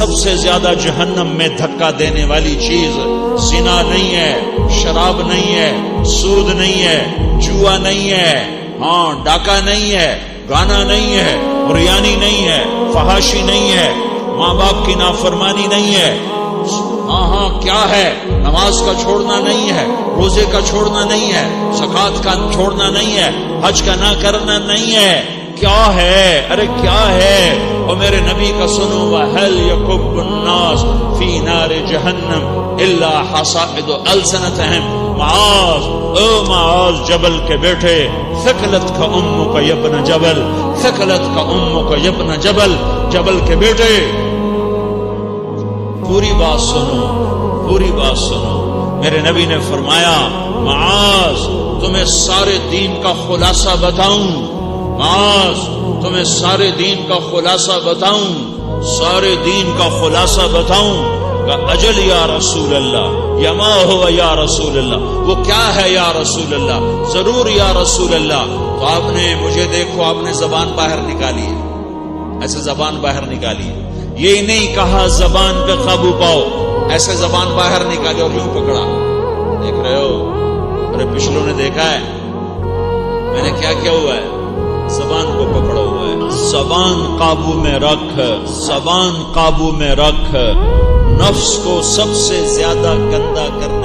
سب سے زیادہ جہنم میں دھکا دینے والی چیز زنا نہیں ہے، شراب نہیں ہے، سود نہیں ہے، جوا نہیں ہے، ہاں ڈاکہ نہیں ہے، گانا نہیں ہے، بریانی نہیں ہے، فحاشی نہیں ہے، ماں باپ کی نافرمانی نہیں ہے، ہاں کیا ہے، نماز کا چھوڑنا نہیں ہے، روزے کا چھوڑنا نہیں ہے، زکوٰۃ کا چھوڑنا نہیں ہے، حج کا نہ کرنا نہیں ہے، کیا ہے؟ ارے کیا ہے؟ اور میرے نبی کا سنو، وَهَلْ يَكُبُّ النَّاسُ فِي نَارِ جَهَنَّمَ إِلَّا حَصَائِدُ أَلْسِنَتِهِمْ معاذ، او معاذ جبل کے بیٹے، ثقلتک امک یا ابن جبل، ثقلتک امک یا ابن جبل، جبل کے بیٹے پوری بات سنو، پوری بات سنو۔ میرے نبی نے فرمایا، معاذ تمہیں سارے دین کا خلاصہ بتاؤں، معاذ تمہیں سارے دین کا خلاصہ بتاؤں، سارے دین کا خلاصہ بتاؤں؟ کہ اجل یا رسول اللہ، یا ما ہوا یا رسول اللہ، وہ کیا ہے یا رسول اللہ؟ ضرور یا رسول اللہ۔ تو آپ نے مجھے دیکھو، آپ نے زبان باہر نکالی ہے، ایسے زبان باہر نکالی ہے، یہ نہیں کہا زبان پہ قابو پاؤ، ایسے زبان باہر نکالی اور یوں پکڑا، دیکھ رہے ہو؟ ارے پچھلوں نے دیکھا ہے میں نے کیا کیا ہوا ہے؟ زبان کو پکڑا ہوا ہے۔ زبان قابو میں رکھ، زبان قابو میں رکھ۔ نفس کو سب سے زیادہ گندا کرنے